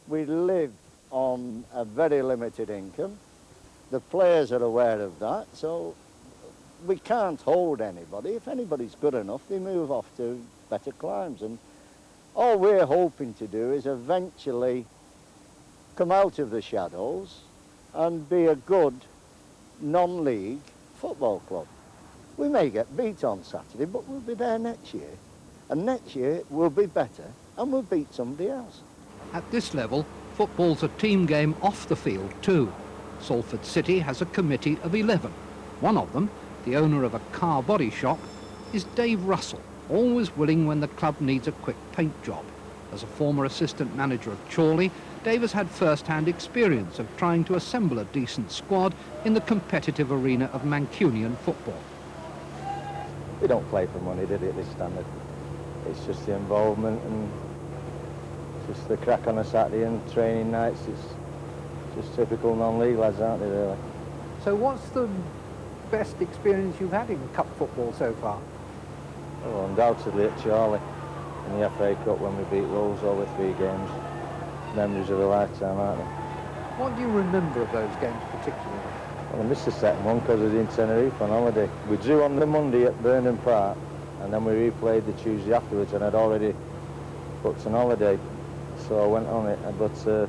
we live on a very limited income. The players are aware of that, so we can't hold anybody. If anybody's good enough, they move off to better climes. And all we're hoping to do is eventually come out of the shadows and be a good non-league football club. We may get beat on Saturday, but we'll be there next year. And next year we'll be better and we'll beat somebody else. At this level, football's a team game off the field too. Salford City has a committee of 11. One of them, the owner of a car body shop, is Dave Russell, always willing when the club needs a quick paint job. As a former assistant manager of Chorley, Dave has had first-hand experience of trying to assemble a decent squad in the competitive arena of Mancunian football. We don't play for money, did it, at this standard? It's just the involvement and just the crack on a Saturday and training nights. It's just typical non-league lads, aren't they, really? So what's the best experience you've had in cup football so far? Oh, undoubtedly at Chorley in the FA Cup when we beat Wolves over 3 games. Memories of a lifetime, aren't they? What do you remember of those games particularly? Well, I missed the second one because I was in Tenerife on holiday. We drew on the Monday at Burnham Park, and then we replayed the Tuesday afterwards, and I'd already booked an holiday, so I went on it, but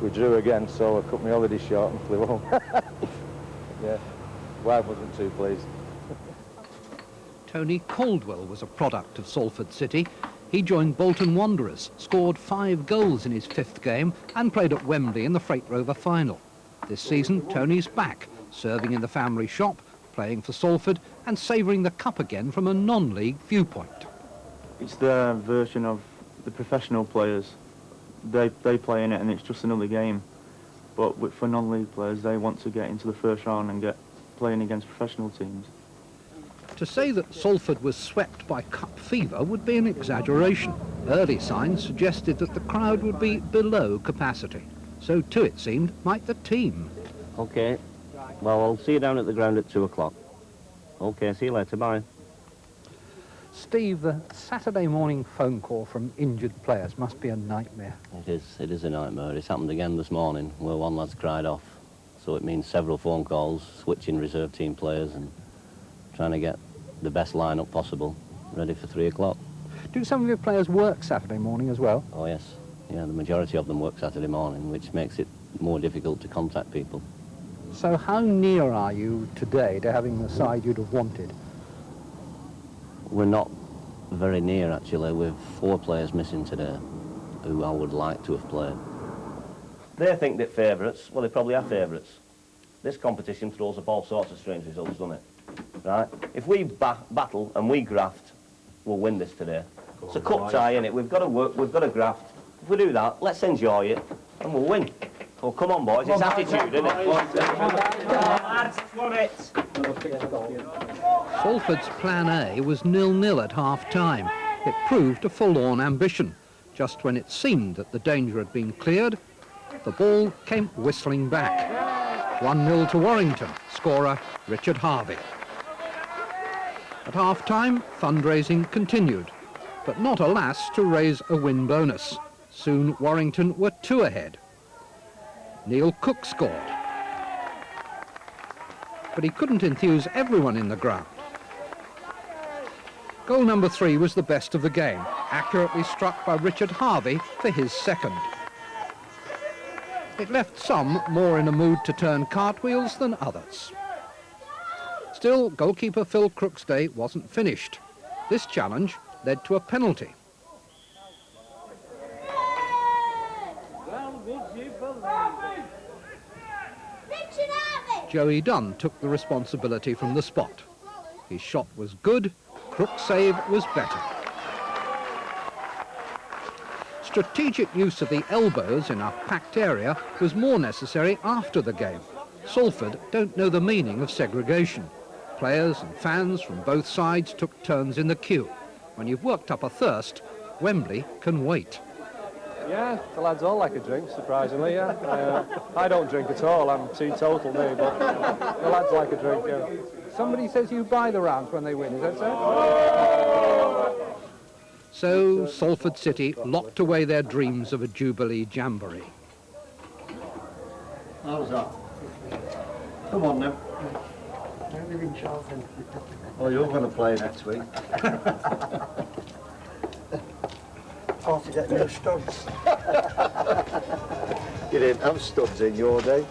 we drew again, so I cut my holiday short and flew home. Yeah, wife wasn't too pleased. Tony Caldwell was a product of Salford City. He joined Bolton Wanderers, scored 5 goals in his 5th game and played at Wembley in the Freight Rover final. This season, Tony's back, serving in the family shop, playing for Salford and savouring the cup again from a non-league viewpoint. It's their version of the professional players. They play in it and it's just another game. But for non-league players, they want to get into the first round and get playing against professional teams. To say that Salford was swept by cup fever would be an exaggeration. Early signs suggested that the crowd would be below capacity. So too, it seemed, might the team. OK. Well, I'll see you down at the ground at 2 o'clock. OK, see you later, bye. Steve, the Saturday morning phone call from injured players must be a nightmare. It is a nightmare. It's happened again this morning where one lad's cried off. So it means several phone calls, switching reserve team players and trying to get the best lineup possible ready for 3 o'clock. Do some of your players work Saturday morning as well? Oh, yes. Yeah, the majority of them work Saturday morning, which makes it more difficult to contact people. So how near are you today to having the side you'd have wanted? We're not very near, actually. We've 4 players missing today who I would like to have played. They think they're favourites. Well, they probably are favourites. This competition throws up all sorts of strange results, doesn't it? Right? If we battle and we graft, we'll win this today. It's a cup tie, innit? We've got to work, we've got to graft. If we do that, let's enjoy it, and we'll win. Oh, come on, boys, it's attitude, isn't it? Salford's plan A was 0-0 at half-time. It proved a forlorn ambition. Just when it seemed that the danger had been cleared, the ball came whistling back. 1-0 to Warrington, scorer Richard Harvey. At half-time, fundraising continued, but not, alas, to raise a win bonus. Soon Warrington were 2 ahead. Neil Cook scored. But he couldn't enthuse everyone in the ground. Goal number 3 was the best of the game, accurately struck by Richard Harvey for his 2nd. It left some more in a mood to turn cartwheels than others. Still, goalkeeper Phil Crook's day wasn't finished. This challenge led to a penalty. Joey Dunn took the responsibility from the spot. His shot was good, Crook's save was better. Strategic use of the elbows in a packed area was more necessary after the game. Salford don't know the meaning of segregation. Players and fans from both sides took turns in the queue. When you've worked up a thirst, Wembley can wait. Yeah, the lads all like a drink, surprisingly, yeah. I don't drink at all, I'm teetotal, me, but the lads like a drink, yeah. Somebody says you buy the rounds when they win, is that so? So Salford City locked away their dreams of a Jubilee Jamboree. How's that? Come on now. Oh, you're going to play next week. Or to get new studs. You didn't have studs in your day.